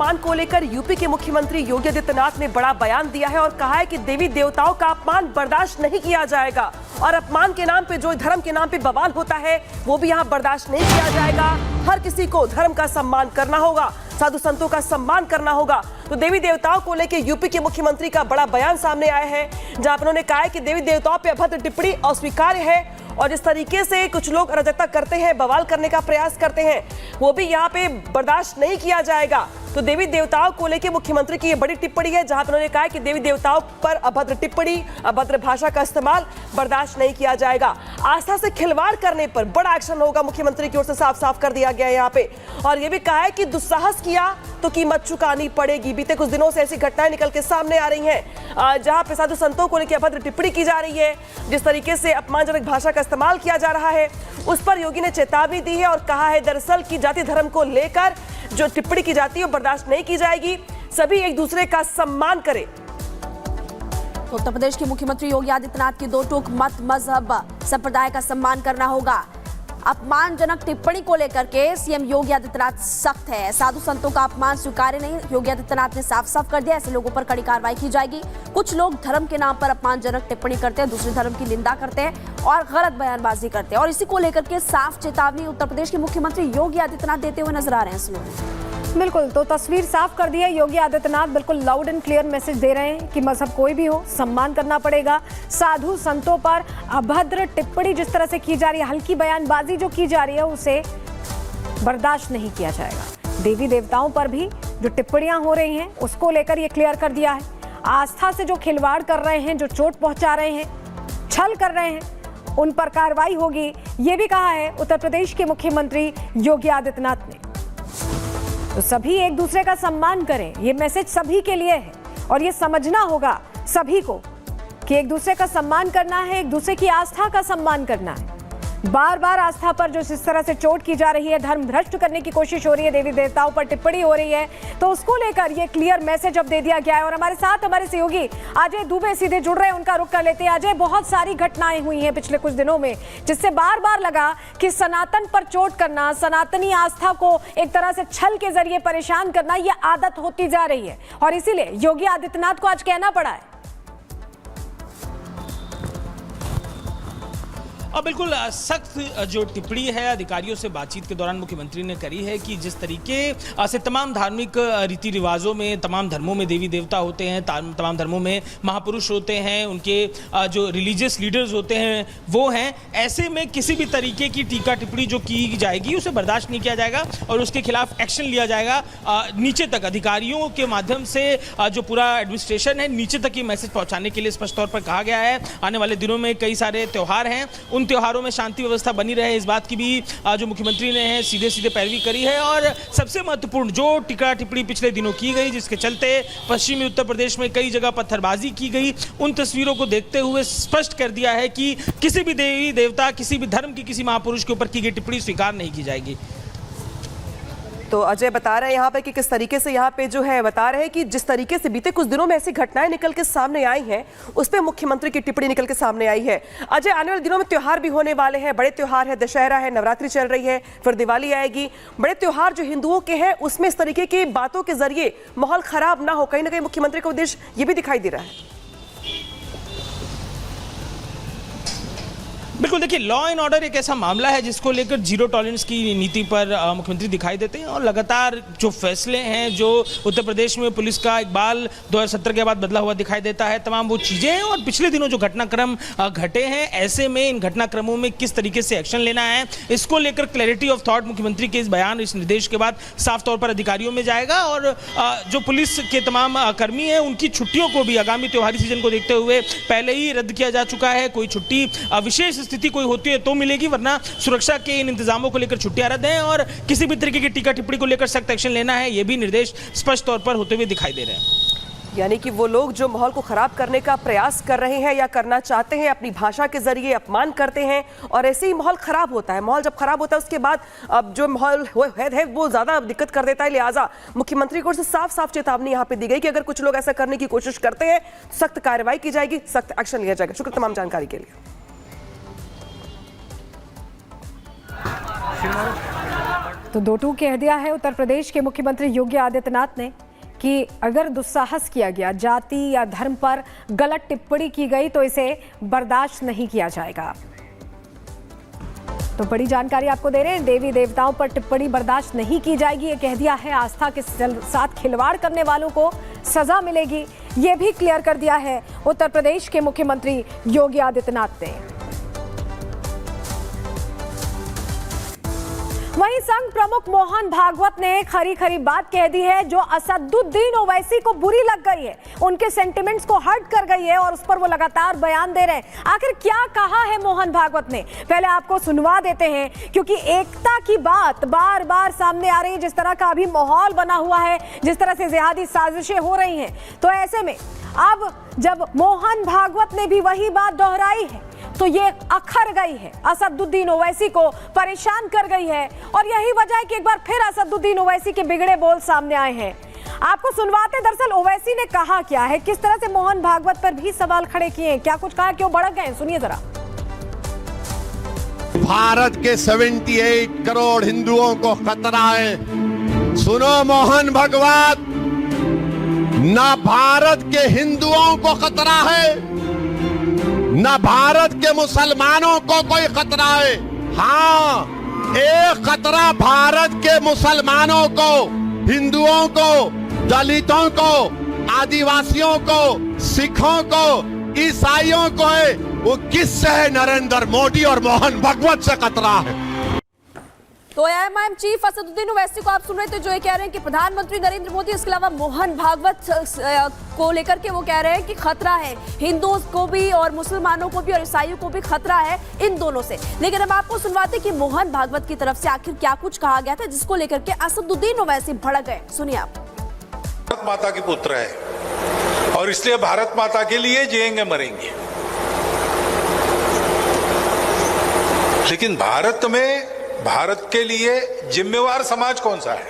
अपमान को लेकर यूपी के मुख्यमंत्री योगी आदित्यनाथ ने बड़ा बयान दिया है और कहा है कि देवी देवताओं का अपमान बर्दाश्त नहीं किया जाएगा और अपमान के नाम पे जो धर्म के नाम पे बवाल होता है वो भी यहाँ बर्दाश्त नहीं किया जाएगा। हर किसी को धर्म का सम्मान करना होगा, साधु संतों का सम्मान करना होगा। तो देवी देवताओं को लेकर यूपी के मुख्यमंत्री का बड़ा बयान सामने आया है, जहां उन्होंने कहा है कि देवी देवताओं पे अभद्र टिप्पणी अस्वीकार्य है और जिस तरीके से कुछ लोग अराजकता करते हैं, बवाल करने का प्रयास करते हैं, वो भी यहाँ पे बर्दाश्त नहीं किया जाएगा। तो देवी देवताओं को लेकर मुख्यमंत्री की ये बड़ी टिप्पणी है, जहां उन्होंने कहा है कि देवी देवताओं पर अभद्र टिप्पणी, अभद्र भाषा का इस्तेमाल बर्दाश्त नहीं किया जाएगा। आस्था से खिलवाड़ करने पर बड़ा एक्शन होगा, मुख्यमंत्री की ओर से साफ साफ कर दिया गया है यहाँ पे। और ये भी कहा है कि दुस्साहस किया तो कीमत चुकानी पड़ेगी। बीते कुछ दिनों से ऐसी घटनाएं निकल के सामने आ रही हैं, जहां पे साधु संतों को लेकर अभद्र टिप्पणी की जा रही है, जिस तरीके से अपमानजनक भाषा का इस्तेमाल किया जा रहा है, उस पर योगी ने चेतावनी दी है और कहा है दरअसल कि जाति धर्म को लेकर जो टिप्पणी की जाती है वो बर्दाश्त नहीं की जाएगी, सभी एक दूसरे का सम्मान करें। तो उत्तर प्रदेश के मुख्यमंत्री योगी आदित्यनाथ की दो टूक मत मजहब संप्रदाय का सम्मान करना होगा। अपमानजनक टिप्पणी को लेकर के सीएम योगी आदित्यनाथ सख्त है। साधु संतों का अपमान स्वीकार्य नहीं, योगी आदित्यनाथ ने साफ साफ कर दिया, ऐसे लोगों पर कड़ी कार्रवाई की जाएगी। कुछ लोग धर्म के नाम पर अपमानजनक टिप्पणी करते हैं, दूसरे धर्म की निंदा करते हैं और गलत बयानबाजी करते हैं और इसी को लेकर के साफ चेतावनी उत्तर प्रदेश के मुख्यमंत्री योगी आदित्यनाथ देते हुए नजर आ रहे हैं। बिल्कुल, तो तस्वीर साफ कर दी है। योगी आदित्यनाथ बिल्कुल लाउड एंड क्लियर मैसेज दे रहे हैं कि मजहब कोई भी हो, सम्मान करना पड़ेगा। साधु संतों पर अभद्र टिप्पणी जिस तरह से की जा रही है, हल्की बयानबाजी जो की जा रही है, उसे बर्दाश्त नहीं किया जाएगा। देवी देवताओं पर भी जो टिप्पणियां हो रही हैं उसको लेकर ये क्लियर कर दिया है। आस्था से जो खिलवाड़ कर रहे हैं, जो चोट पहुंचा रहे हैं, छल कर रहे हैं, उन पर कार्रवाई होगी, ये भी कहा है उत्तर प्रदेश के मुख्यमंत्री योगी आदित्यनाथ ने। तो सभी एक दूसरे का सम्मान करें, ये मैसेज सभी के लिए है और ये समझना होगा सभी को कि एक दूसरे का सम्मान करना है, एक दूसरे की आस्था का सम्मान करना है। बार बार आस्था पर जो इस तरह से चोट की जा रही है, धर्म भ्रष्ट करने की कोशिश हो रही है, देवी देवताओं पर टिप्पणी हो रही है, तो उसको लेकर ये क्लियर मैसेज अब दे दिया गया है। और हमारे साथ हमारे सहयोगी अजय दुबे सीधे जुड़ रहे हैं, उनका रुख कर लेते हैं। अजय, बहुत सारी घटनाएं हुई हैं पिछले कुछ दिनों में जिससे बार बार लगा कि सनातन पर चोट करना, सनातनी आस्था को एक तरह से छल के जरिए परेशान करना, ये आदत होती जा रही है और इसीलिए योगी आदित्यनाथ को आज कहना पड़ा है। और बिल्कुल सख्त जो टिप्पणी है अधिकारियों से बातचीत के दौरान मुख्यमंत्री ने करी है कि जिस तरीके से तमाम धार्मिक रीति रिवाजों में, तमाम धर्मों में देवी देवता होते हैं, तमाम धर्मों में महापुरुष होते हैं, उनके जो रिलीजियस लीडर्स होते हैं वो हैं, ऐसे में किसी भी तरीके की टीका टिप्पणी जो की जाएगी उसे बर्दाश्त नहीं किया जाएगा और उसके खिलाफ एक्शन लिया जाएगा। नीचे तक अधिकारियों के माध्यम से जो पूरा एडमिनिस्ट्रेशन है नीचे तक ये मैसेज पहुँचाने के लिए स्पष्ट तौर पर कहा गया है। आने वाले दिनों में कई सारे त्यौहार हैं, उन त्योहारों में शांति व्यवस्था बनी रहे, इस बात की भी जो मुख्यमंत्री ने है सीधे सीधे पैरवी करी है। और सबसे महत्वपूर्ण जो टीका टिप्पणी पिछले दिनों की गई, जिसके चलते पश्चिमी उत्तर प्रदेश में कई जगह पत्थरबाजी की गई, उन तस्वीरों को देखते हुए स्पष्ट कर दिया है कि किसी भी देवी देवता, किसी भी धर्म की किसी महापुरुष के ऊपर की गई टिप्पणी स्वीकार नहीं की जाएगी। तो अजय बता रहे हैं यहाँ पे कि किस तरीके से यहाँ पे जो है बता रहे हैं कि जिस तरीके से बीते कुछ दिनों में ऐसी घटनाएं निकल के सामने आई हैं, उस पे मुख्यमंत्री की टिप्पणी निकल के सामने आई है। अजय, आने वाले दिनों में त्योहार भी होने वाले हैं, बड़े त्योहार है, दशहरा है, नवरात्रि चल रही है, फिर दिवाली आएगी। बड़े त्योहार जो हिंदुओं के हैं उसमें इस तरीके की बातों के जरिए माहौल खराब ना हो, कहीं ना कहीं मुख्यमंत्री का उद्देश्य ये भी दिखाई दे रहा है। बिल्कुल, देखिए लॉ एंड ऑर्डर एक ऐसा मामला है जिसको लेकर जीरो टॉलरेंस की नीति पर मुख्यमंत्री दिखाई देते हैं और लगातार जो फैसले हैं, जो उत्तर प्रदेश में पुलिस का इकबाल 2017 के बाद बदला हुआ दिखाई देता है, तमाम वो चीज़ें हैं। और पिछले दिनों जो घटनाक्रम घटे हैं, ऐसे में इन घटनाक्रमों में किस तरीके से एक्शन लेना है, इसको लेकर क्लैरिटी ऑफ थॉट मुख्यमंत्री के इस बयान, इस निर्देश के बाद साफ तौर पर अधिकारियों में जाएगा। और जो पुलिस के तमाम कर्मी हैं उनकी छुट्टियों को भी आगामी त्योहारी सीजन को देखते हुए पहले ही रद्द किया जा चुका है। कोई छुट्टी विशेष स्थिति कोई होती है तो मिलेगी, वरना सुरक्षा के इन इंतजामों को लेकर छुट्टियां रद्द हैं और किसी भी तरीके की टीका टिप्पणी को लेकर सख्त एक्शन लेना है, ये भी निर्देश स्पष्ट तौर पर होते हुए दिखाई दे रहे हैं। यानी कि वो लोग जो माहौल को खराब करने का प्रयास कर रहे हैं या करना चाहते हैं, अपनी भाषा के जरिए अपमान करते हैं और ऐसे ही माहौल खराब होता है। माहौल जब खराब होता है उसके बाद अब जो माहौल है वो ज्यादा दिक्कत कर देता है। लिहाजा मुख्यमंत्री को साफ साफ चेतावनी यहाँ पे दी गई कि अगर कुछ लोग ऐसा करने की कोशिश करते हैं सख्त कार्रवाई की जाएगी, सख्त एक्शन लिया जाएगा। शुक्रिया तमाम जानकारी के लिए। तो दो टूक कह दिया है उत्तर प्रदेश के मुख्यमंत्री योगी आदित्यनाथ ने कि अगर दुस्साहस किया गया, जाति या धर्म पर गलत टिप्पणी की गई तो इसे बर्दाश्त नहीं किया जाएगा। तो बड़ी जानकारी आपको दे रहे हैं, देवी देवताओं पर टिप्पणी बर्दाश्त नहीं की जाएगी, ये कह दिया है। आस्था के साथ खिलवाड़ करने वालों को सजा मिलेगी, ये भी क्लियर कर दिया है उत्तर प्रदेश के मुख्यमंत्री योगी आदित्यनाथ ने। वहीं संघ प्रमुख मोहन भागवत ने खरी खरी बात कह दी है जो असदुद्दीन ओवैसी को बुरी लग गई है, उनके सेंटिमेंट्स को हर्ट कर गई है और उस पर वो लगातार बयान दे रहे हैं। आखिर क्या कहा है मोहन भागवत ने, पहले आपको सुनवा देते हैं, क्योंकि एकता की बात बार बार सामने आ रही है। जिस तरह का अभी माहौल बना हुआ है, जिस तरह से जिहादी साजिशें हो रही हैं, तो ऐसे में अब जब मोहन भागवत ने भी वही बात दोहराई है तो ये अखर गई है, असदुद्दीन ओवैसी को परेशान कर गई है। और यही वजह है कि एक बार फिर असदुद्दीन ओवैसी के बिगड़े बोल सामने आए हैं। आपको सुनवाते दरअसल ओवैसी ने कहा क्या है, किस तरह से मोहन भागवत पर भी सवाल खड़े किए हैं, क्या कुछ कहा, क्यों भड़क गए, सुनिए जरा। भारत के 78 करोड़ हिंदुओं को खतरा है। सुनो मोहन भागवत, ना भारत के हिंदुओं को खतरा है, न भारत के मुसलमानों को कोई खतरा है। हाँ, एक खतरा भारत के मुसलमानों को, हिंदुओं को, दलितों को, आदिवासियों को, सिखों को, ईसाइयों को है। वो किससे है? नरेंद्र मोदी और मोहन भागवत से खतरा है। तो एएमआईएम चीफ असदुद्दीन ओवैसी को आप सुन रहे थे, जो ये कह रहे हैं कि प्रधानमंत्री नरेंद्र मोदी, इसके अलावा मोहन भागवत को लेकर के वो कह रहे हैं कि खतरा है हिंदुओं को भी और मुसलमानों को भी और ईसाइयों को भी खतरा है इन दोनों से। लेकिन हम आपको सुनवाते कि मोहन भागवत की तरफ से आखिर क्या कुछ कहा गया था जिसको लेकर के असदुद्दीन ओवैसी भड़क गए, सुनिए आप। भारत माता के पुत्र है और इसलिए भारत माता के लिए जिएंगे मरेंगे, लेकिन भारत में भारत के लिए जिम्मेवार समाज कौन सा है?